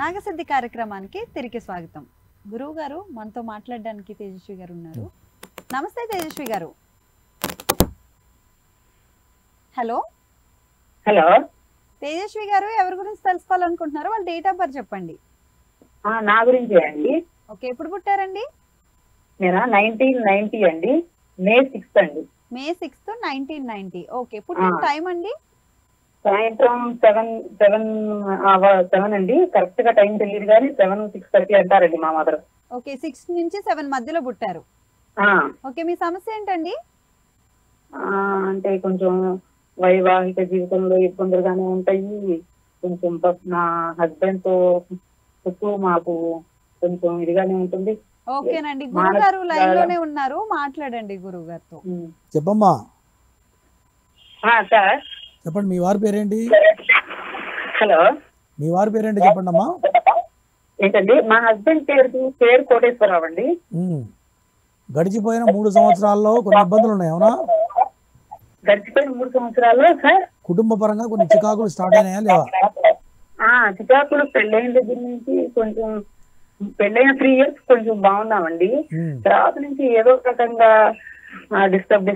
నాగసిద్ధి కార్యక్రమానికి తిరిగి స్వాగతం. గురువు గారు మనతో మాట్లాడడానికి తేజస్వి గారు ఉన్నారు. నమస్తే తేజస్వి గారు. హలో హలో తేజస్వి గారు, ఎవరి గురించి తెలుసుకోవాలనుకుంటున్నారో వాళ్ళ డేట్ ఆఫ్ బర్త్ చెప్పండి. నా గురించి అండి. ఓకే, ఎప్పుడు పుట్టారండి? నేను 1990 అండి, May 6th అండి. May 6th, 1990. ఓకే, పుట్టిన టైం అండి? సాయంత్రం 7 అండి. కరెక్ట్ గా టైం తెలియదు కానీ 7:06 అంటారండి మా మదర్. ఓకే, 6 నుంచి 7 మధ్యలో పుట్టారు. ఓకే, మీ సమస్య ఏంటండి? అంటే కొంచెం వైవాహిక జీవితంలో ఇబ్బందులుగానే ఉంటాయి. కొంచెం నా హస్బెండ్ తో చుట్టూ మాకు కొంచెం ఇదిగానే ఉంటుంది. ఓకేనండి, గురువు గారు లైన్ లోనే ఉన్నారు, మాట్లాడండి గురువు గారితో. చెప్పమ్మా. సార్ చెప్పండి, మీ వారి పేరేంటి? హలో, మీ వారి పేరేంటి చెప్పండి అమ్మా. ఏంటండి? మా హస్బెండ్ పేరు కోటేశ్వరరావు అండి. గడిచిపోయిన 3 సంవత్సరాల్లో కొన్ని ఇబ్బందులు ఉన్నాయి, అవునా? గడిచిపోయిన 3 సంవత్సరాల్లో సార్ కుటుంబ పరంగా కొన్ని చికాకులు స్టార్ట్ అయినాయా లేవా? చికాకులు పెళ్ళైన దగ్గర నుంచి కొంచెం, పెళ్ళైన 3 years కొంచెం బాగున్నామండి. తర్వాత నుంచి ఏదో రకంగా డిస్టర్బ్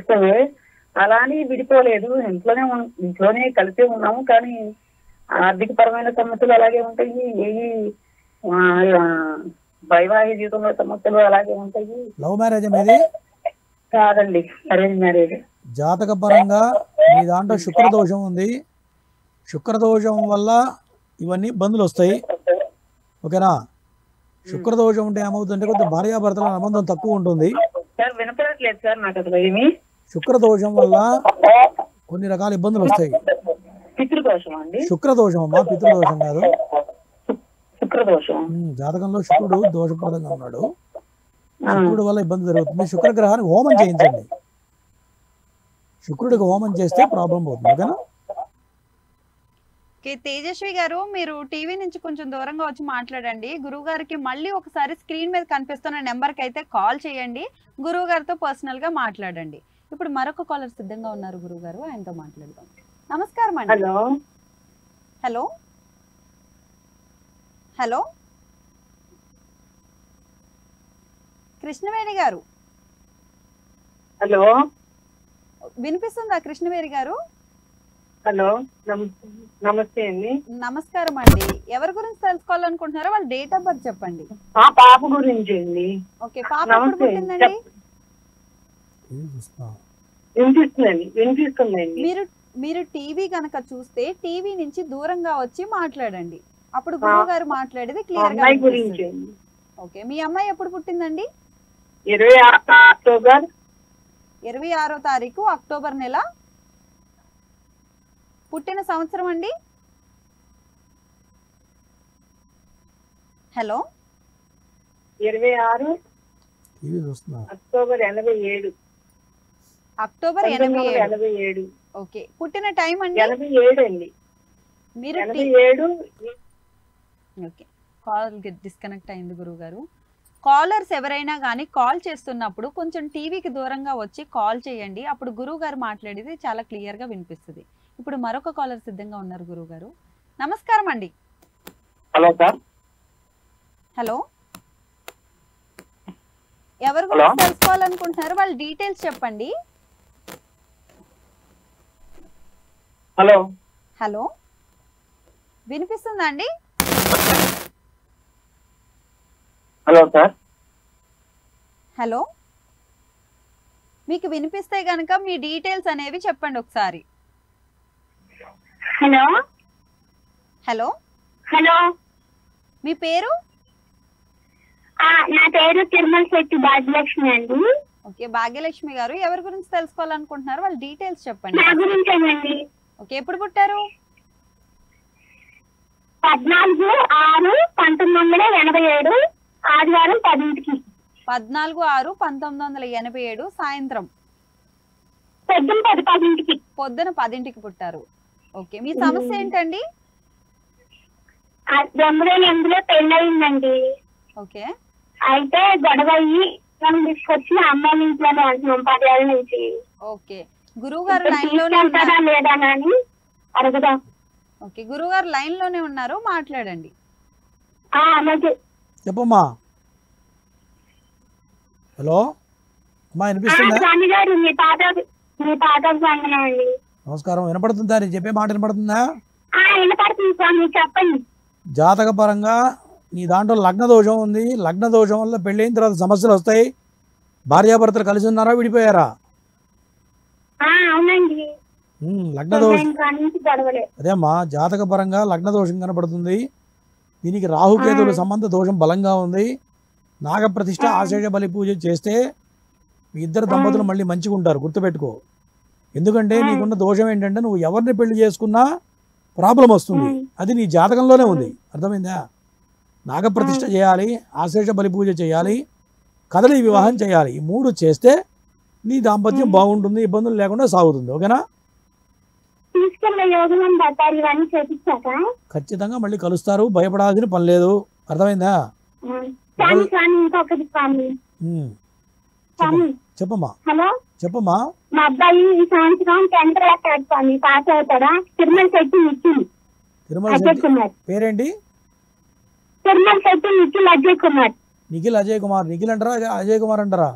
అలానే విడిపోలేదు. ఇంట్లోనే కలిసే ఉన్నాము. కానీ ఆర్థిక పరమైన సమస్యలు అలాగే ఉంటాయి, వైవాహిక జీవితంలో సమస్యలు అలాగే ఉంటాయి. లవ్ మ్యారేజ్ అనేది కాదండి, అరేంజ్ మ్యారేజ్. జాతక పరంగా మీ దాంట్లో శుక్రదోషం ఉంది. శుక్రదోషం వల్ల ఇవన్నీ ఇబ్బందులు వస్తాయి, ఓకేనా? శుక్రదోషం ఉంటే ఏమవుతుందంటే కొంచెం భార్యాభర్తల సంబంధం తక్కువ ఉంటుంది. సార్ వినపడట్లేదు సార్ నాకు అసలు ఏమి. శుక్రదోషం వల్ల కొన్ని రకాల ఇబ్బందులు వస్తాయి. పితృదోషం అండి? శుక్రదోషం అమ్మా, పితృదోషం కాదు. శుక్రదోషం. జాతకంలో శుక్రుడు దోషప్రదంగా ఉన్నాడు. శుక్రుడు వల్ల ఇబ్బంది జరుగుతుంది. శుక్రగ్రహానికి హోమం చేయించండి. శుక్రుడికి హోమం చేస్తే ప్రాబ్లం పోతుంది, ఓకేనా? ఓకే తేజస్వి గారు, మీరు టీవీ నుంచి కొంచెం దూరంగా వచ్చి మాట్లాడండి. గురువు గారికి మళ్ళీ ఒకసారి స్క్రీన్ మీద కనిపిస్తున్న నెంబర్కి అయితే కాల్ చేయండి. గురువు గారితో పర్సనల్ గా మాట్లాడండి. ఇప్పుడు మరొక కాలర్ సిద్ధంగా ఉన్నారు గురువు గారు, ఆయనతో మాట్లాడదాం. నమస్కారం అండి. హలో హలో హలో కృష్ణవేణి గారు, హలో వినిపిస్తుందా కృష్ణవేణి గారు? హలో, నమస్తే అండి. నమస్కారం అండి. ఎవరి గురించి తెలుసుకోవాలనుకుంటున్నారో వాళ్ళ డేట్ ఆఫ్ బర్త్ చెప్పండి. పాప గురించి అండి. ఓకే, పాప ఎప్పుడు పుట్టిందండి? వినిపిస్తుందండి. మీరు టీవీ గనక చూస్తే టీవీ నుంచి దూరంగా వచ్చి మాట్లాడండి. అప్పుడు గురువు గారు మాట్లాడేది క్లియర్ గా గురించి. ఓకే, మీ అమ్మాయి ఎప్పుడు పుట్టిందండి? 26 అక్టోబర్. 26వ తారీఖు అక్టోబర్ నెల. పుట్టిన సంవత్సరం అండి? Hello, 26 October 87. అక్టోబర్ 87. ఓకే, పుట్టిన టైం అండి? 87 అండి. మీరు 87. ఓకే, కాల్ డిస్కనెక్ట్ అయింది గురువు గారు. కాలర్స్ ఎవరైనా కానీ కాల్ చేస్తున్నప్పుడు కొంచెం టీవీకి దూరంగా వచ్చి కాల్ చేయండి. అప్పుడు గురువు గారు మాట్లాడేది చాలా క్లియర్ గా వినిపిస్తుంది. ఇప్పుడు మరొక కాలర్ సిద్ధంగా ఉన్నారు గురువు గారు. నమస్కారం అండి. Hello sir. హలో, ఎవరి గురించి తెలుసుకోవాలనుకుంటున్నారు వాళ్ళ డీటెయిల్స్ చెప్పండి. హలో హలో, వినిపిస్తుందా అండి? Hello sir. హలో, మీకు వినిపిస్తే గనక మీ డీటెయిల్స్ అనేవి చెప్పండి ఒకసారి. హలో హలో హలో, మీ పేరు? నా పేరు తిరుమల శెట్టి భాగ్యలక్ష్మి అండి. ఓకే, భాగ్యలక్ష్మి గారు, ఎవరి గురించి తెలుసుకోవాలనుకుంటున్నారు వాళ్ళ డీటెయిల్స్ చెప్పండి. నా గురించేనండి. ఓకే, ఎప్పుడు పుట్టారు? 14/6/1987 ఆదివారం 10కి. 14/6/1987 సాయంత్రం పొద్దున 10కి. పొద్దున 10కి పుట్టారు. ఓకే, మీ సమస్య ఏంటండి? 2008లో పెళ్ళయిందండి. ఓకే, అయితే గొడవ అయ్యి తీసుకొచ్చి అమ్మాయి ఇంట్లోనే అంటున్నాం 10 ఏళ్ళ నుంచి. ఓకే, గురువు గారు లైన్ లోనే లేదా అని అడుగుదాం. ఓకే, గురువు గారు లైన్ లోనే ఉన్నారు, మాట్లాడండి. అలాగే. చెప్పమ్మా. హలో అమ్మా, వినిపిస్తుందా? స్వామి గారు మీ పాత అండి. నమస్కారం. వినపడుతుందా? నేను చెప్పే మాట వినపడుతుందా? వినపడుతుంది స్వామి, చెప్పండి. జాతక పరంగా నీ దాంట్లో లగ్న దోషం ఉంది. లగ్న దోషం వల్ల పెళ్ళైన తర్వాత సమస్యలు వస్తాయి. భార్యాభర్తలు కలిసి ఉన్నారా, విడిపోయారా? అవునండి. లగ్న దోషం గొడవలే. అదేమ్మా, జాతక పరంగా లగ్న దోషం కనపడుతుంది. దీనికి రాహుకేతువుల సంబంధ దోషం బలంగా ఉంది. నాగప్రతిష్ఠ ఆశేష బలి పూజ చేస్తే మీ ఇద్దరు దంపతులు మళ్ళీ మంచిగా ఉంటారు, గుర్తుపెట్టుకో. ఎందుకంటే నీకున్న దోషం ఏంటంటే నువ్వు ఎవరిని పెళ్లి చేసుకున్నా ప్రాబ్లం వస్తుంది. అది నీ జాతకంలోనే ఉంది, అర్థమైందా? నాగప్రతిష్ఠ చేయాలి, ఆశేష బలి పూజ చేయాలి, కదలి వివాహం చేయాలి. ఈ 3 చేస్తే నీ దాంపత్యం బాగుంటుంది, ఇబ్బందులు లేకుండా సాగుతుంది. ఓకేనా? ఖచ్చితంగా మళ్ళీ కలుస్తారు, భయపడాల్సిన పని లేదు, అర్థమైందా? చెప్పమ్మా. హలో, చెప్పమ్మా. మా అబ్బాయి ఈ సంవత్సరం 10th క్లాస్ స్వామి, పాస్ అవుతాడా? తిరుమల శెట్టి నిఖిల్ అజయ్ కుమార్. పేరేంటి? తిరుమల శెట్టి నిఖిల్ అజయ్ కుమార్. నిఖిల్ అజయ్ కుమార్. నిఖిల్ అంటారా, అజయ్ కుమార్ అంటారా?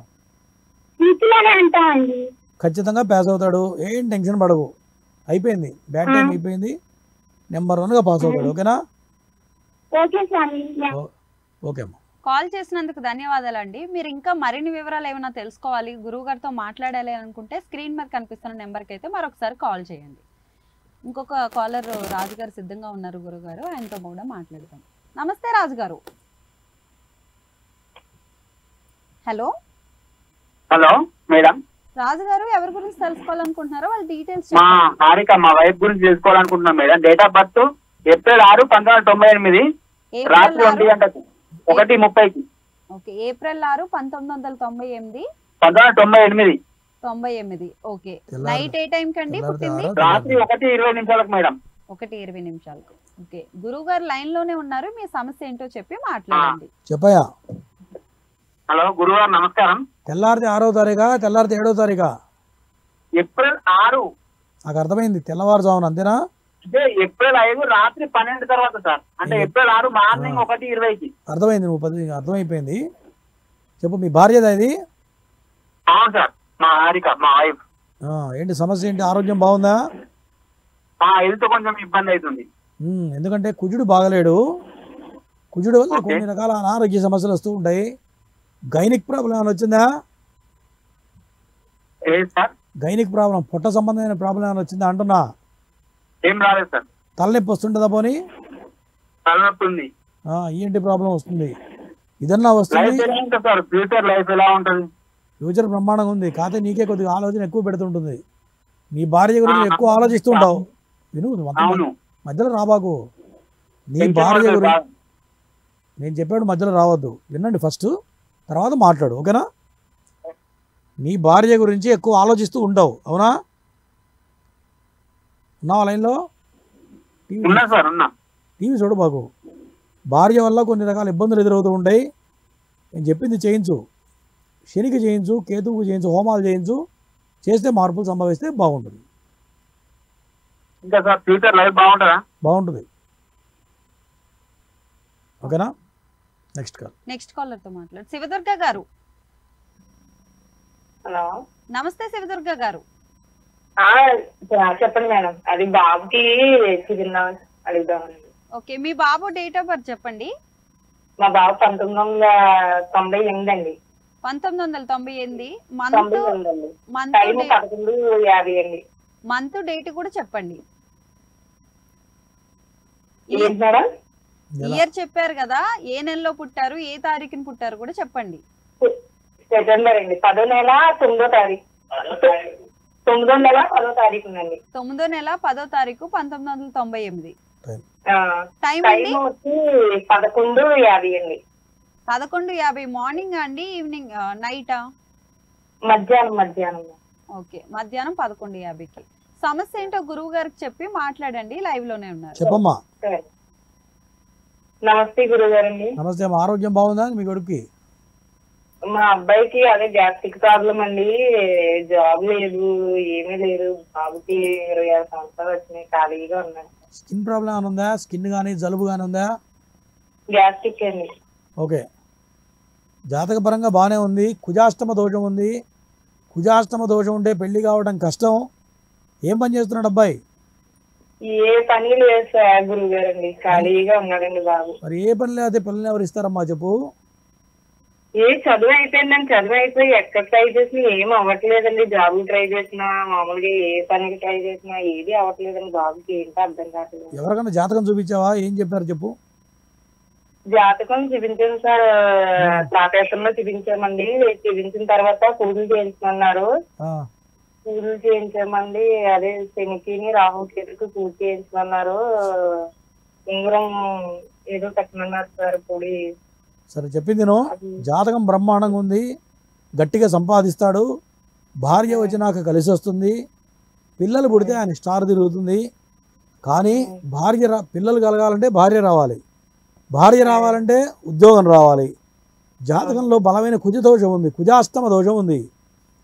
నిఖిల్ అని అంటామండి. ఖచ్చితంగా పాస్ అవుతాడు, ఏం టెన్షన్ పడవు. అయిపోయింది, బ్యాడ్ టైం అయిపోయింది. నెంబర్ 1గా పాస్ అవుతాడు. ఓకేనా? ఓకే స్వామి. ఓకే అమ్మా. కాల్ చేసినందుకు ధన్యవాదాలండి. మీరు ఇంకా మరిన్ని వివరాలు ఏమైనా తెలుసుకోవాలి, గురువు గారితో మాట్లాడాలి అనుకుంటే స్క్రీన్ మీద కనిపిస్తున్న నెంబర్కి అయితే మరొకసారి కాల్ చేయండి. ఇంకొక కాలర్ రాజుగారు సిద్ధంగా ఉన్నారు గురుగారు, ఆయనతో కూడా మాట్లాడదాం. నమస్తే రాజుగారు. హలో. Hello madam. రాజుగారు, ఎవరి గురించి తెలుసుకోవాలనుకుంటున్నారో వాళ్ళ డీటెయిల్స్. మా హారిక, మా వైఫ్ గురించి తెలుసుకోవాలనుకుంటున్నాం madam. Date of birth April 6, 1998, రాత్రి 1 గంటకు 1:30కి. Okay, April 6, 1998. 1998. ఓకే. నైట్ ఏ టైం కండి పుట్టింది? రాత్రి 1:20 మేడం. 1:20. ఓకే, గురువు గారు లైన్ లోనే ఉన్నారు, మీ సమస్య ఏంటో చెప్పి మాట్లాడండి. చెప్పయా. హలో గురుగారు, నమస్కారం. తెల్లారితే 6వ తారీఖా, తెల్లారితే 7వ తారీఖా? ఏప్రిల్ 6. నాకు అర్థమైంది, తెల్లవారుజామున, అంతేనా? అంటే ఏప్రిల్ 5 రాత్రి 12 తర్వాత సార్. అంటే ఏప్రిల్ 6 మార్నింగ్ 1:20కి. అర్థమైంది, నువ్వు 10 అర్థమైపోయింది. చెప్పు, మీ భార్యదా ఇది? అవును సార్, మా హారిక, మా వైఫ్. ఏంటి సమస్య, ఏంటి? ఆరోగ్యం బాగుందా? హెల్త్ కొంచెం ఇబ్బంది అవుతుంది. ఎందుకంటే కుజుడు బాగలేడు. కుజుడు వల్ల కొన్ని రకాల అనారోగ్య సమస్యలు వస్తూ ఉంటాయి. గైనిక్ ప్రాబ్లం ఏమైనా వచ్చిందా? గైనిక్ ప్రాబ్లం, పొట్ట సంబంధమైన ప్రాబ్లం ఏమైనా వచ్చిందా అంటున్నా? ఏం రాలేదు సార్. తలనొప్పి వస్తుంటుందా? పోనీ తలనొప్పి ఉంది. ఏంటి ప్రాబ్లం వస్తుంది? ఇదన్నా వస్తుంది. ఫ్యూచర్ లైఫ్ ఎలా ఉంటుంది? ఫ్యూచర్ బ్రహ్మాండంగా ఉంది, కాకపోతే నీకే కొద్దిగా ఆలోచన ఎక్కువ పెడుతుంటుంది. నీ భార్య గురించి ఎక్కువ ఆలోచిస్తూ ఉంటావు. విను, మధ్యలో రాబాకు. నీ భార్య గురించి నేను చెప్పాడు, మధ్యలో రావద్దు. వినండి ఫస్ట్, తర్వాత మాట్లాడు. ఓకేనా? నీ భార్య గురించి ఎక్కువ ఆలోచిస్తూ ఉంటావు, అవునా? ఉన్నావా లైన్లో? టీవీ చూడు బాకు. భార్య వల్ల కొన్ని రకాల ఇబ్బందులు ఎదురవుతూ ఉంటాయి. నేను చెప్పింది చేయించు. శనికి చేయించు, కేతువుకు చేయించు, హోమాలు చేయించు. చేస్తే మార్పులు సంభవిస్తే బాగుంటుంది. ఇంకా సార్ ఫ్యూచర్ లైఫ్ బాగుంటుందా? బాగుంటుంది. ఓకేనా? నెక్స్ట్ కాలర్ తో మాట్లాడు. శివదుర్గ గారు. హలో, నమస్తే శివదుర్గ గారు. చెప్పండి మేడం. అది బాబుకి అడుగుదామండి. ఓకే, మీ బాబు డేట్ ఆఫ్ బర్త్ చెప్పండి. మా బాబు 1998 అండి. 1998. మంత్ డేట్ కూడా చెప్పండి. ఇయర్ చెప్పారు కదా, ఏ నెలలో పుట్టారు, ఏ తారీఖుని పుట్టారు కూడా చెప్పండి. సెప్టెంబర్ అండి, 10వ నెల 9వ తారీఖు. 9వ నెల 10వ తారీఖు అండి. 9వ నెల 10వ తారీఖు 1998. టైం వచ్చి 11:50 అండి. 11:50 మార్నింగ్ అండి, ఈవినింగ్, నైటా? మధ్యాహ్నం. ఓకే, మధ్యాహ్నం 11:50కి. సమస్య ఏంటో గురువు గారికి చెప్పి మాట్లాడండి, లైవ్ లోనే ఉన్నారు. చెప్పమ్మా. నమస్తే గురువు గారండి. నమస్తే. ఆరోగ్యం బాగుందా మీ కొడుకు? మా అబ్బాయికి అదే గ్యాస్ట్రిక్ ప్రాబ్లం అండి. జాబ్ లేదు, ఏమీ లేదు. బాబుకి 26 సంవత్సరాలు వచ్చినాయి, ఖాళీగా ఉన్నాయి. స్కిన్ ప్రాబ్లం ఏమైనా ఉందా? స్కిన్ గానీ జలుబు గానీ ఉందా? గ్యాస్ట్రిక్ అండి. ఓకే, జాతకపరంగా బాగానే ఉంది. కుజాష్టమ దోషం ఉంది. కుజాష్టమ దోషం ఉంటే పెళ్లి కావడం కష్టం. ఏం పని చేస్తున్నాడు అబ్బాయి? ఏ పని లేదు సార్ గురువు గారండి, ఖాళీగా ఉన్నాడండి బాబు. మరి ఏ పని లేకపోతే పిల్లల్ని ఎవరు ఇస్తారమ్మా చెప్పు? ఏ చదువు అయిపోయిందండి, చదువు అయిపోయి ఎక్కడ ట్రై చేసినా ఏం అవ్వట్లేదండి. జాబ్ ట్రై చేసినా మామూలుగా ఏ పనికి ట్రై చేసినా ఏది అవ్వట్లేదండి. బాబుకి ఏంటో అర్థం కావట్లేదు. ఎవరికైనా జాతకం చూపించావా? ఏం చెప్పారు చెప్పు? జాతకం చూపించాను సార్, తాతేశ్వరంలో చూపించామండి. చూపించిన తర్వాత పూజలు చేయించమన్నారు. ఆ, పూజలు చేయించామండి. అదే శనికి రాహు కేతుకు పూజ చేయించమన్నారు. ఉంగరం ఏదో కట్టమన్నారు సార్ పొడి. సరే చెప్పింది నేను. జాతకం బ్రహ్మాండంగా ఉంది, గట్టిగా సంపాదిస్తాడు. భార్య వచ్చినాక కలిసి వస్తుంది. పిల్లలు పుడితే ఆయన స్టార్ తిరుగుతుంది. కానీ పిల్లలు కలగాలంటే భార్య రావాలి. భార్య రావాలంటే ఉద్యోగం రావాలి. జాతకంలో బలమైన కుజ దోషం ఉంది, కుజాష్టమ దోషం ఉంది.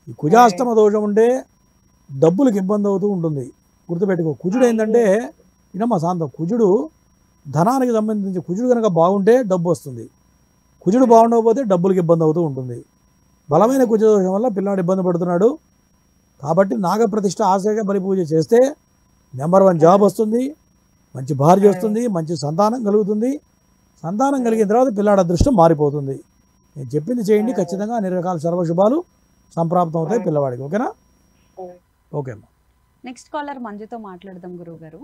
ఈ కుజాష్టమ దోషం ఉంటే డబ్బులకు ఇబ్బంది అవుతూ ఉంటుంది. గుర్తుపెట్టుకో, కుజుడు ఏంటంటే ఇనమ్మా శాంతం, కుజుడు ధనానికి సంబంధించి కుజుడు కనుక బాగుంటే డబ్బు వస్తుంది. కుజుడు బాగుండకపోతే డబ్బులకు ఇబ్బంది అవుతూ ఉంటుంది. బలమైన కుజ దోషం వల్ల పిల్లాడు ఇబ్బంది పడుతున్నాడు. కాబట్టి నాగప్రతిష్ఠ ఆశగా బలి పూజ చేస్తే నెంబర్ 1 జాబ్ వస్తుంది, మంచి భార్య వస్తుంది, మంచి సంతానం కలుగుతుంది. సంతానం కలిగిన తర్వాత పిల్లాడి అదృష్టం మారిపోతుంది. నేను చెప్పింది చేయండి, ఖచ్చితంగా అన్ని రకాల సర్వశుభాలు సంప్రాప్తం అవుతాయి పిల్లవాడికి. ఓకేనా? ఓకే అమ్మా. నెక్స్ట్ కాలర్ మంజుతో మాట్లాడదాం గురువు గారు.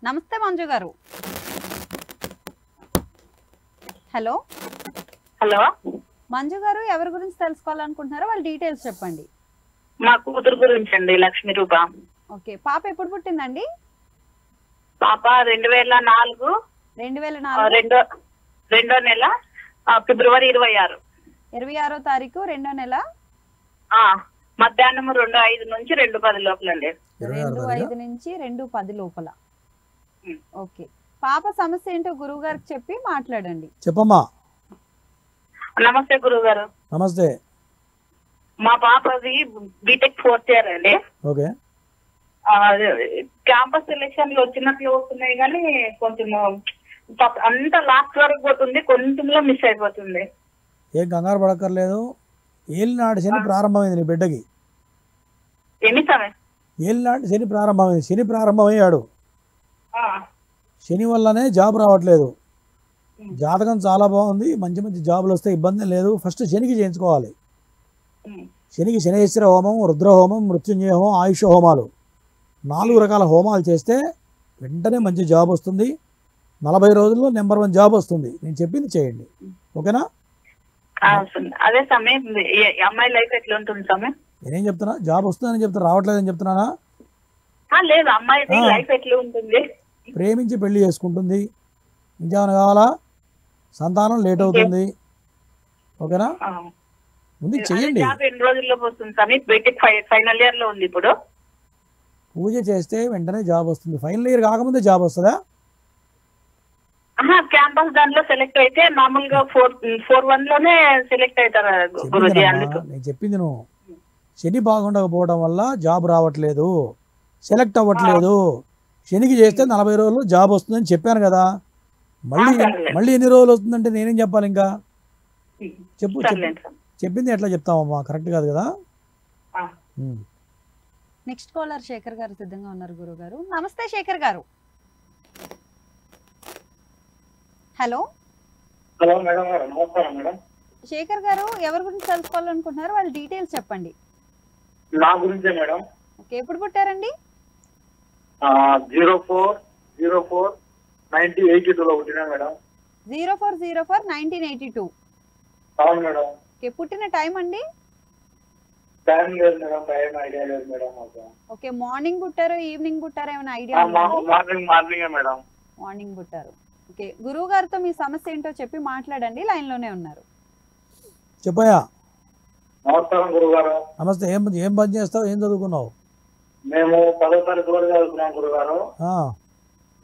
నమస్తే మంజు గారు. హలో హలో మంజు గారు, ఎవరి గురించి తెలుసుకోవాలనుకుంటున్నారో వాళ్ళ డీటెయిల్స్ చెప్పండి. మా కూతురు గురించి అండి, లక్ష్మీ రూప. ఓకే, పాప ఎప్పుడు పుట్టిందండి? పాప 2004 2004 రెండో నెల ఫిబ్రవరి 26. 26వ తారీఖు 2వ నెల మధ్యాహ్నం 2:05 నుంచి 2:10 లోపలండి. 2:05 నుంచి 2:10 లోపల. ఓకే, పాప సమస్య ఏంటో గురువు గారికి చెప్పి మాట్లాడండి. చెప్పమ్మా. నమస్తే గురువు గారు. నమస్తే. మా పాపది బీటెక్ 4th ఇయర్ అండి. ఓకే, క్యాంపస్ సెలెక్షన్ వచ్చినట్లు వస్తున్నాయి కానీ కొంచెం అంత లాస్ట్ వరకు పోతుంది, కొంచెంలో మిస్ అయిపోతుంది. ఏం కంగారు పడక్కర్లేదు. ఏలినాడు శని ప్రారంభమైంది నీ బిడ్డకి. ఎన్ని సమయం? ఏలినాడు శని ప్రారంభమైంది. శని ప్రారంభమయ్యాడు. శని వల్లనే జాబ్ రావట్లేదు. జాతకం చాలా బాగుంది, మంచి మంచి జాబులు వస్తే ఇబ్బంది లేదు. ఫస్ట్ శనికి చేయించుకోవాలి. శనికి శనేశ్వర హోమం, రుద్ర హోమం, మృత్యుంజయ హోమం, ఆయుష హోమాలు 4 రకాల హోమాలు చేస్తే వెంటనే మంచి జాబ్ వస్తుంది. 40 రోజుల్లో నెంబర్ 1 జాబ్ వస్తుంది. నేను చెప్పింది చేయండి. ఓకేనా? అదే సమయం అమ్మాయి లైఫ్ ఎట్లా ఉంటుంది సమయం? నేనేం చెప్తున్నా, జాబ్ వస్తుందని చెప్తున్నా, రావట్లేదని చెప్తున్నానా? లేదు, అమ్మాయి లైఫ్ ఎట్లా ఉంటుంది? ప్రేమించి పెళ్లి చేసుకుంటుంది. ఇంకేమైనా కావాలా? సంతానం లేట్ అవుతుంది. ఓకేనా? ముందు చెయ్యండి. ఎన్ని రోజుల్లో వస్తుంది సమయం? బీటెక్ ఫైనల్ ఇయర్ లో ఉంది ఇప్పుడు. పూజ చేస్తే వెంటనే జాబ్ వస్తుంది. ఫైనల్ ఇయర్ కాకముందే జాబ్ వస్తుందా? క్యాంపస్ దాంట్లో సెలెక్ట్ అయితే మామూలుగా 4-1 లోనే సెలెక్ట్ అవుతారు గురుజీ. నేను చెప్పింది నువ్వు. శని బాగుండకపోవడం వల్ల జాబ్ రావట్లేదు, సెలెక్ట్ అవ్వట్లేదు. శనికి చేస్తే 40 రోజుల్లో జాబ్ వస్తుందని చెప్పాను కదా. మళ్ళీ ఎన్ని రోజులు వస్తుందంటే నేనేం చెప్పాలి ఇంకా? చెప్పు. చెప్పింది ఎట్లా చెప్తామమ్మా? కరెక్ట్ కాదు కదా. నెక్స్ట్ కాలర్ శేఖర్ గారు సిద్ధంగా ఉన్నారు గురువు గారు. నమస్తే శేఖర్ గారు. హలో హలో మేడం గారు, నమస్కారం మేడం. శేఖర్ గారు, ఎవరి గురించి తెలుసుకోవాలనుకుంటున్నారు వాళ్ళ డీటెయిల్స్ చెప్పండి. నా గురించే మేడం. ఓకే, ఎప్పుడు పుట్టారండి? 04/04/1982 లో పుట్టినా మేడం. 04/04/1982. అవును మేడం. ఓకే, పుట్టిన టైం అండి? టైం లేదు మేడం, టైం ఐడియా లేదు మేడం మాకు. ఓకే, మార్నింగ్ పుట్టారు, ఈవినింగ్ పుట్టారు, ఏమైనా ఐడియా? Morning madam. మార్నింగ్ పుట్టారు. ఓకే, గురువు గారితో మీ సమస్య ఏంటో చెప్పి మాట్లాడండి, లైన్ లోనే ఉన్నారు. చెప్పయ్యా. నమస్కారం గురువు గారు. నమస్తే. ఏం పని చేస్తావు? ఏం చదువుకున్నావు? మేము 10వ తరగతి వరకు చదువుకున్నాం గురువు గారు.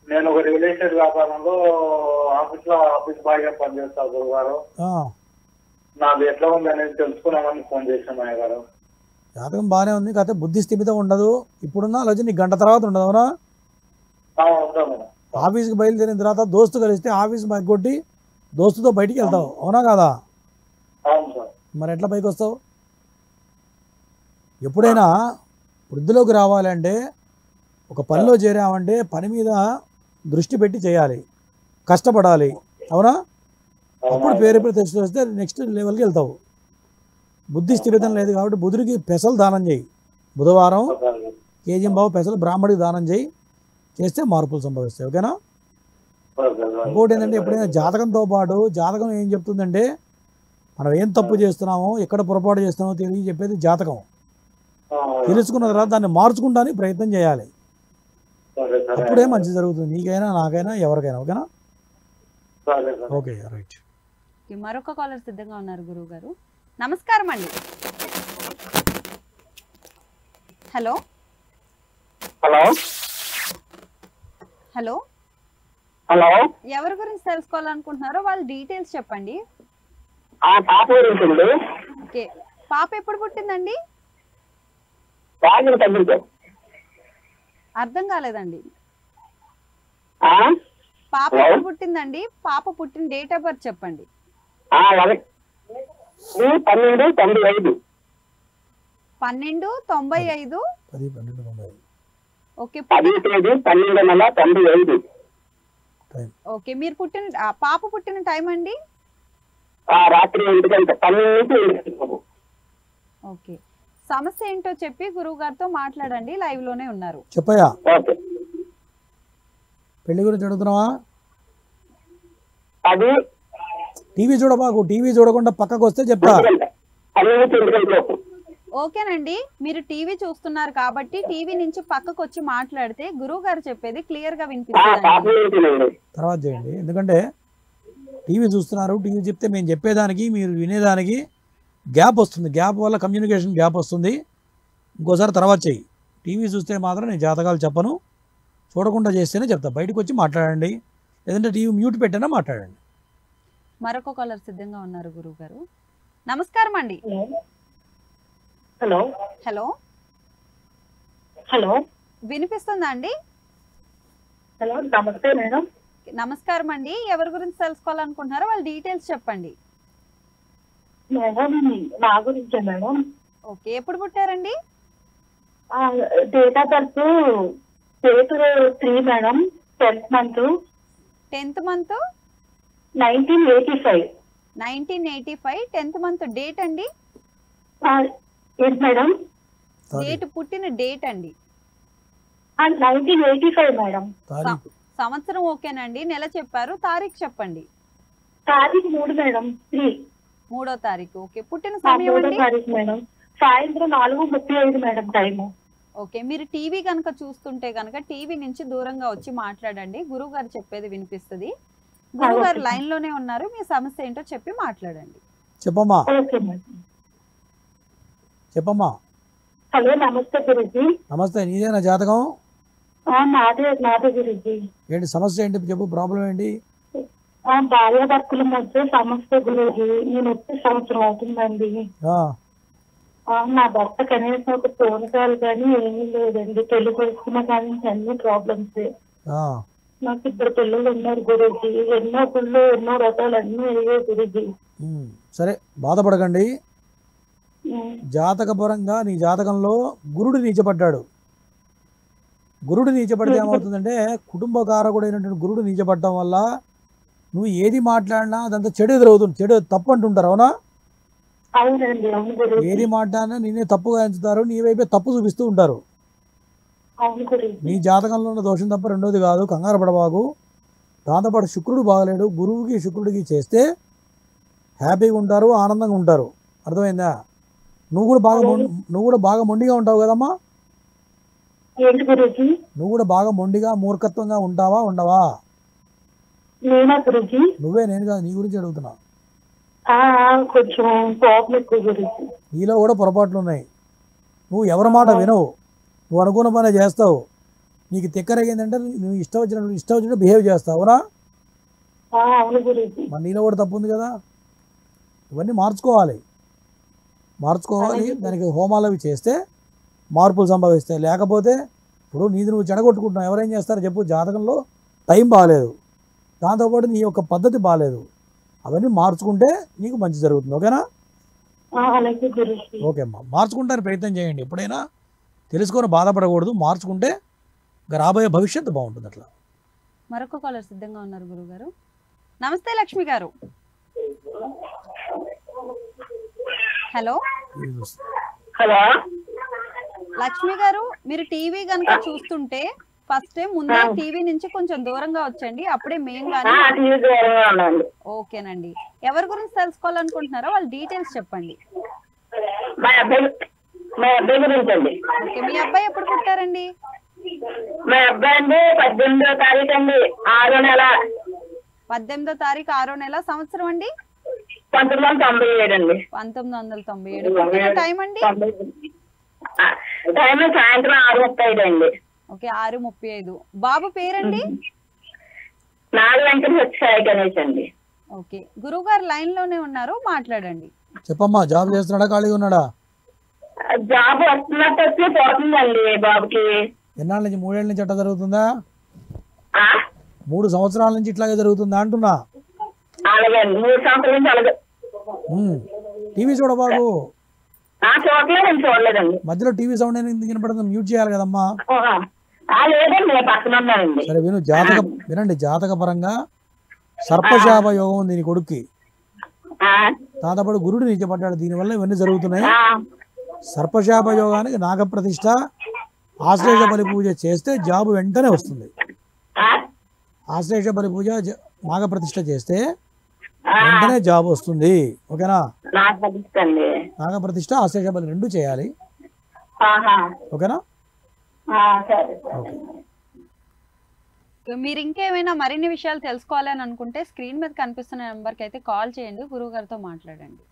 నేను ఒక రియల్ ఎస్టేట్ వ్యాపారంలో ఆఫీస్ బాయ్ గా పనిచేస్తాను గురువు గారు. నాకు ఎట్లా ఉంది అనేది తెలుసుకున్నామని ఫోన్ చేశాను అయ్య గారు. జాతకం బాగానే ఉంది, కాకపోతే బుద్ధి స్థిమితం ఉండదు. ఇప్పుడున్న ఆలోచన నీకు గంట తర్వాత ఉండదు. అవునా? ఆఫీస్కి బయలుదేరిన తర్వాత దోస్తు కలిస్తే ఆఫీస్ కొట్టి దోస్తుతో బయటికి వెళ్తావు, అవునా కాదా? అవును సార్. మరి ఎట్లా పైకి వస్తావు? ఎప్పుడైనా వృద్ధిలోకి రావాలంటే ఒక పనిలో చేరామంటే పని మీద దృష్టి పెట్టి చేయాలి, కష్టపడాలి, అవునా? అప్పుడు పేరు ప్రతిష్ట వస్తే నెక్స్ట్ లెవెల్కి వెళ్తావు. బుద్ధి స్థిమితం లేదు కాబట్టి బుధుడికి పెసలు దానం చేయి. బుధవారం కేజీంబావు పెసలు బ్రాహ్మడికి దానం చేయి, చేస్తే మార్పులు సంభవిస్తాయి. ఓకేనా? ఇంకోటి ఏంటంటే ఎప్పుడైనా జాతకంతో పాటు జాతకం ఏం చెప్తుందంటే మనం ఏం తప్పు చేస్తున్నామో ఎక్కడ పొరపాటు చేస్తున్నామో తెలియ చెప్పేది జాతకం. తెలుసుకున్న తర్వాత దాన్ని మార్చుకుంటానికి ప్రయత్నం చేయాలి, అప్పుడే మంచి జరుగుతుంది నీకైనా నాకైనా ఎవరికైనా. ఓకేనా? Okay right. మరొక కాలర్ సిద్ధంగా ఉన్నారు గురువు గారు. నమస్కారం అండి. హలో హలో హలో హలో ఎవరి గురించి తెలుసుకోవాలనుకుంటున్నారో వాళ్ళ డీటెయిల్స్ చెప్పండి. పాప గురించి అండి. ఓకే, పాప ఎప్పుడు పుట్టిందండి? అర్థం కాలేదండి. పాప ఎప్పుడు పుట్టిందండి? పాప పుట్టిన డేట్ ఆఫ్ బర్త్ చెప్పండి. 12/95. 12/95. ఓకే, 10/12/95. ఓకే, మీరు పుట్టిన పాప పుట్టిన టైం అండి? రాత్రి 12 ఓకే, సమస్య ఏంటో చెప్పి గురువు గారితో మాట్లాడండి, లైవ్ లోనే ఉన్నారు. చెప్పయ్యా. పెళ్లి గురించి అడుగుతున్నావా? టీవీ చూడబాకు, టీవీ చూడకుండా పక్కకు వస్తే చెప్తా. ఓకేనండి, మీరు టీవీ చూస్తున్నారు కాబట్టి టీవీ నుంచి పక్కకు వచ్చి మాట్లాడితే గురువు గారు చెప్పేది క్లియర్ గా వినిపిస్తుంది. తర్వాత చేయండి, ఎందుకంటే టీవీ చూస్తున్నారు, టీవీ చెప్తే మేము చెప్పేదానికి మీరు వినేదానికి గ్యాప్ వస్తుంది, గ్యాప్ వల్ల కమ్యూనికేషన్ గ్యాప్ వస్తుంది. ఇంకోసారి తర్వాత చెయ్యి. టీవీ చూస్తే మాత్రం నేను జాతకాలు చెప్పను, చూడకుండా చేస్తేనే చెప్తా. బయటకు వచ్చి మాట్లాడండి, లేదంటే టీవీ మ్యూట్ పెట్టైనా మాట్లాడండి. మరొక కాలర్ సిద్ధంగా ఉన్నారు గురువు గారు. నమస్కారం అండి. హలో హలో హలో వినిపిస్తుందా అండి? హలో నమస్తే మేడం. నమస్కారం అండి, ఎవరి గురించి తెలుసుకోవాలనుకుంటున్నారో వాళ్ళ డీటెయిల్స్ చెప్పండి. మేడం నా గురించే మేడం. ఓకే, ఎప్పుడు పుట్టారండి? Date of birth 3 madam, 10th month 1985. 1985 10th month date అండి? ఏంటి మేడం? డేట్, పుట్టిన డేట్ అండి? 1985 మేడం. సంవత్సరం ఓకేనండి, నెల చెప్పారు, తారీఖు చెప్పండి. తారీఖు 3 మేడం, 3వ తారీఖు. ఓకే, పుట్టిన సమయం అండి? మేడం సాయంత్రం 4:35 మేడం టైము. ఓకే, మీరు టీవీ కనుక చూస్తుంటే కనుక టీవీ నుంచి దూరంగా వచ్చి మాట్లాడండి, గురువు గారు చెప్పేది వినిపిస్తుంది. గురువు గారు లైన్ లోనే ఉన్నారు, మీ సమస్య ఏంటో చెప్పి మాట్లాడండి. చెప్పమ్మా. Okay madam. చెప్పమ్మా. హలో నమస్తే గురుజీ. నమస్తే, నీదేనా జాతకం? నాదే గురుజీ. ఏంటి సమస్య ఏంటి చెప్పు, ప్రాబ్లం ఏంటి? భార్య భర్తల మధ్య సమస్య గురుజీ. నేను వచ్చే సంవత్సరం అవుతుందండి. నా భర్త కనీసం ఒక ఫోన్ కాల్ కానీ ఏమీ లేదండి. పెళ్లి చేసుకున్న కానీ అన్ని ప్రాబ్లమ్స్. నాకు 2 పిల్లలు ఉన్నారు గురుజీ. ఎన్నో గుళ్ళు ఎన్నో రథాలు అన్ని అయ్యాయి గురుజీ. సరే, బాధపడకండి. జాతకపరంగా నీ జాతకంలో గురుడు నీచపడ్డాడు. గురుడు నీచపడితే ఏమవుతుందంటే కుటుంబకారకుడైనటువంటి గురుడు నీచపడటం వల్ల నువ్వు ఏది మాట్లాడినా అదంతా చెడు ఎదురవుతుంది, చెడు తప్పు అంటుంటారు, అవునా? ఏది మాట్లాడినా నేనే తప్పుగా ఎంచుతారు, నీ వైపే తప్పు చూపిస్తూ ఉంటారు. నీ జాతకంలో ఉన్న దోషం తప్ప రెండోది కాదు, కంగారు పడబాగు. దాంతోపాటు శుక్రుడు బాగలేడు, గురువుకి శుక్రుడికి చేస్తే హ్యాపీగా ఉంటారు, ఆనందంగా ఉంటారు. అర్థమైందా? నువ్వు కూడా బాగా మొండిగా ఉంటావు కదమ్మా. నువ్వు కూడా బాగా మొండిగా మూర్ఖత్వంగా ఉంటావా ఉండవా? నువ్వే, నేను కాదు, నీ గురించి అడుగుతున్నా. నీలో కూడా పొరపాట్లు ఉన్నాయి. నువ్వు ఎవరి మాట వినవు, నువ్వు అనుకున్న పనే చేస్తావు. నీకు తిక్కరగిందంటే నువ్వు ఇష్టం వచ్చినట్టు బిహేవ్ చేస్తావు, అవునా? మరి నీలో కూడా తప్పు ఉంది కదా. ఇవన్నీ మార్చుకోవాలి. దానికి హోమాలు అవి చేస్తే మార్పులు సంభవిస్తాయి. లేకపోతే ఇప్పుడు నీది నువ్వు చెడగొట్టుకుంటున్నావు, ఎవరేం చేస్తారో చెప్పు. జాతకంలో టైం బాగాలేదు, దాంతోపాటు నీ యొక్క పద్ధతి బాగాలేదు. అవన్నీ మార్చుకుంటే నీకు మంచి జరుగుతుంది. ఓకేనా? అలాగే గురుజీ. ఓకే అమ్మా, మార్చుకుంటానికి ప్రయత్నం చేయండి. ఎప్పుడైనా తెలుసుకొని బాధపడకూడదు, మార్చుకుంటే రాబోయే భవిష్యత్తు బాగుంటుంది. అట్లా మరొక కాలర్ సిద్ధంగా ఉన్నారు గురుగారు. నమస్తే లక్ష్మి గారు. హలో హలో లక్ష్మి గారు, మీరు టీవీ కనుక చూస్తుంటే ఫస్ట్ ముందే టీవీ నుంచి కొంచెం దూరంగా వచ్చండి, అప్పుడే మేం గానీ. ఓకేనండి. ఎవరి గురించి తెలుసుకోవాలనుకుంటున్నారో వాళ్ళ డీటెయిల్స్ చెప్పండి. మా అబ్బాయి గురించి అండి. ఓకే, మీ అబ్బాయి ఎప్పుడు పుట్టారండి? మా అబ్బాయి అండి 18వ తారీఖు అండి, 6వ నెల. 18వ తారీఖు 6వ నెల. సంవత్సరం అండి? 1997 అండి. 1997. పుట్టిన టైం అండి? టైం సాయంత్రం 6:35 అండి. ఓకే, 6:35. బాబు పేరండి? నాలుగు వెంకట సాయి గణేష్ అండి. ఓకే, గురువు గారు లైన్ లోనే ఉన్నారు, మాట్లాడండి. చెప్పమ్మా, జాబ్ చేస్తున్నాడా, ఖాళీగా ఉన్నాడా? జాబ్ వస్తున్నట్టు వచ్చి పోతుందండి బాబుకి. ఎన్నాళ్ళ నుంచి? 3 ఏళ్ళ నుంచి అట్లా జరుగుతుందా? 3 సంవత్సరాల నుంచి ఇట్లాగే జరుగుతుందా అంటున్నా? అలాగే 3 సంవత్సరాల నుంచి అలాగే. టీవీ చూడబాబు. చూడలేదండి, చూడలేదండి. మధ్యలో టీవీ సౌండ్ ఎందుకు వినపడుతుంది? మ్యూట్ చేయాలి కదమ్మా. లేదండి, పక్కన ఉన్నానండి. సరే విను, వినండి. జాతక పరంగా సర్పశాప యోగం ఉంది నీ కొడుక్కి. దాంతోపాటు గురుడు నీచపడ్డాడు, దీనివల్ల ఇవన్నీ జరుగుతున్నాయి. సర్పశాప యోగానికి నాగప్రతిష్ఠ, ఆశ్లేష బలి పూజ చేస్తే జాబు వెంటనే వస్తుంది. ఆశ్లేష బలి పూజ, నాగప్రతిష్ఠ చేస్తే వెంటనే జాబ్ వస్తుంది. ఓకేనా? నాగప్రతిష్ఠ, ఆశ్లేష బలి 2 చేయాలి. ఓకేనా? మీరు ఇంకేమైనా మరిన్ని విషయాలు తెలుసుకోవాలని అనుకుంటే స్క్రీన్ మీద కనిపిస్తున్న నెంబర్కి అయితే కాల్ చేయండి, గురువు గారితో మాట్లాడండి.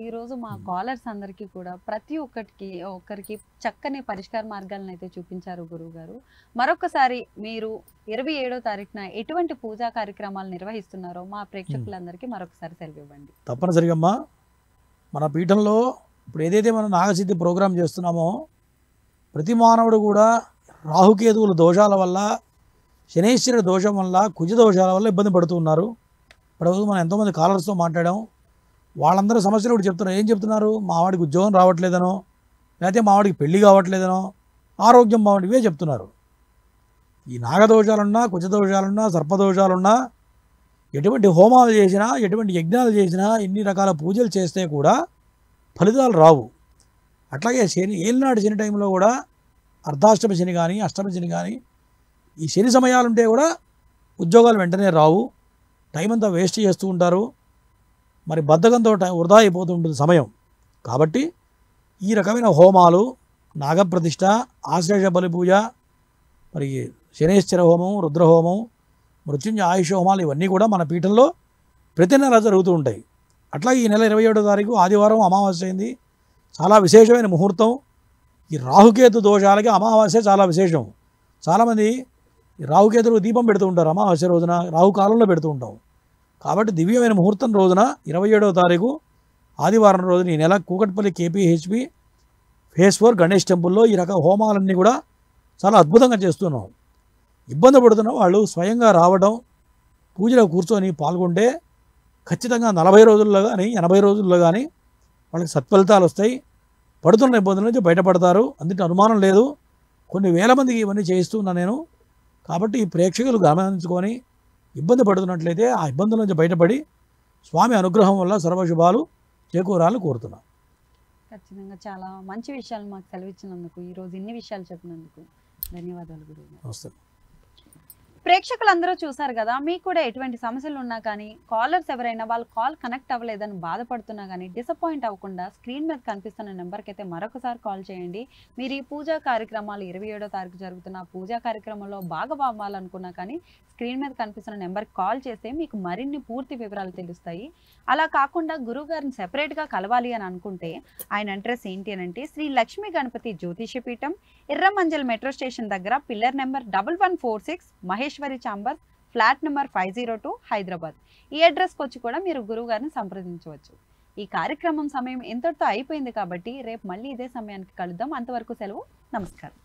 ఈరోజు మా కాలర్స్ అందరికీ కూడా ప్రతి ఒక్కరికి చక్కని పరిష్కార మార్గాలను అయితే చూపించారు గురువు గారు. మరొకసారి మీరు 27వ తారీఖున ఎటువంటి పూజా కార్యక్రమాలు నిర్వహిస్తున్నారో మా ప్రేక్షకులందరికీ మరొకసారి సెలవు ఇవ్వండి. తప్పనిసరిగా అమ్మా, మన పీఠంలో ఇప్పుడు ఏదైతే మనం నాగసిద్ధి ప్రోగ్రాం చేస్తున్నామో, ప్రతి మానవుడు కూడా రాహుకేతువుల దోషాల వల్ల, శనేశ్వర దోషం వల్ల, కుజ దోషాల వల్ల ఇబ్బంది పడుతూ ఉన్నారు. ఇప్పుడు మనం ఎంతోమంది కాలర్స్తో మాట్లాడాం. వాళ్ళందరూ సమస్యలు కూడా చెప్తున్నారు. ఏం చెప్తున్నారు? మావాడికి ఉద్యోగం రావట్లేదనో, లేకపోతే మావాడికి పెళ్లి కావట్లేదనో, ఆరోగ్యం బాగుండి, ఇవే చెప్తున్నారు. ఈ నాగదోషాలున్నా, కుజదోషాలున్నా, సర్పదోషాలున్నా, ఎటువంటి హోమాలు చేసినా, ఎటువంటి యజ్ఞాలు చేసినా, ఎన్ని రకాల పూజలు చేస్తే కూడా ఫలితాలు రావు. అట్లాగే ఏలినాటి శని టైంలో కూడా అర్ధాష్టమ శని కానీ, అష్టమ శని కానీ, ఈ శని సమయాలుంటే కూడా ఉద్యోగాలు వెంటనే రావు. టైం అంతా వేస్ట్ చేస్తూ ఉంటారు. మరి బద్ధకంతో వృధా అయిపోతుంటుంది సమయం. కాబట్టి ఈ రకమైన హోమాలు, నాగప్రతిష్ఠ, ఆశ్లేష బలి పూజ, మరి శనేశ్వర హోమం, రుద్రహోమం, మృత్యుంజయ ఆయుష హోమాలు, ఇవన్నీ కూడా మన పీఠంలో ప్రతి నెల జరుగుతూ ఉంటాయి. అట్లాగే ఈ నెల 27వ తారీఖు ఆదివారం అమావాస్య అయింది. చాలా విశేషమైన ముహూర్తం. ఈ రాహుకేతు దోషాలకి అమావాస్య చాలా విశేషం. చాలామంది రాహుకేతులకు దీపం పెడుతూ ఉంటారు అమావాస్య రోజున, రాహుకాలంలో పెడుతూ ఉంటాం. కాబట్టి దివ్యమైన ముహూర్తం రోజున 27వ తారీఖు ఆదివారం రోజున ఈ నెల కూకట్పల్లి KPHP Phase 4 గణేష్ టెంపుల్లో ఈ రకం హోమాలన్నీ కూడా చాలా అద్భుతంగా చేస్తున్నాం. ఇబ్బంది పడుతున్న వాళ్ళు స్వయంగా రావడం, పూజలో కూర్చొని పాల్గొంటే ఖచ్చితంగా 40 రోజుల్లో కానీ 80 రోజుల్లో కానీ వాళ్ళకి సత్ఫలితాలు వస్తాయి. పడుతున్న ఇబ్బందుల నుంచి బయటపడతారు. అందుకే అనుమానం లేదు. కొన్ని వేల మందికి ఇవన్నీ చేయిస్తున్నా నేను. కాబట్టి ఈ ప్రేక్షకులు గమనించుకొని ఇబ్బంది పడుతున్నట్లయితే ఆ ఇబ్బందుల నుంచి బయటపడి స్వామి అనుగ్రహం వల్ల సర్వశుభాలు చేకూరాలని కోరుతున్నాను. ఖచ్చితంగా చాలా మంచి విషయాలు మాకు సెలవిచ్చినందుకు, ఈరోజు ఇన్ని విషయాలు చెప్పినందుకు ధన్యవాదాలు గురువు. నమస్తే. ప్రేక్షకులందరూ చూసారు కదా, మీకు కూడా ఎటువంటి సమస్యలు ఉన్నా కానీ, కాలర్స్ ఎవరైనా వాళ్ళు కాల్ కనెక్ట్ అవ్వలేదని బాధపడుతున్నా కానీ డిసప్పాయింట్ అవ్వకుండా స్క్రీన్ మీద కనిపిస్తున్న నెంబర్కి అయితే మరొకసారి కాల్ చేయండి. మీరు ఈ పూజా కార్యక్రమాలు 27వ తారీఖు జరుగుతున్న పూజా కార్యక్రమంలో భాగమవ్వాలనుకున్నా కానీ స్క్రీన్ మీద కనిపిస్తున్న నెంబర్కి కాల్ చేస్తే మీకు మరిన్ని పూర్తి వివరాలు తెలుస్తాయి. అలా కాకుండా గురువుగారిని సెపరేట్గా కలవాలి అని అనుకుంటే ఆయన అడ్రస్ ఏంటి అని అంటే శ్రీ లక్ష్మీ గణపతి జ్యోతిష పీఠం, ఎర్రమంజల్ మెట్రో స్టేషన్ దగ్గర, pillar number 1146, Maheshwari chamber, flat number 502, Hyderabad. ఈ అడ్రస్కి వచ్చి కూడా మీరు గురువు గారిని సంప్రదించవచ్చు. ఈ కార్యక్రమం సమయం ఎంతటితో అయిపోయింది కాబట్టి రేపు మళ్ళీ ఇదే సమయానికి కలుద్దాం. అంతవరకు సెలవు. నమస్కారం.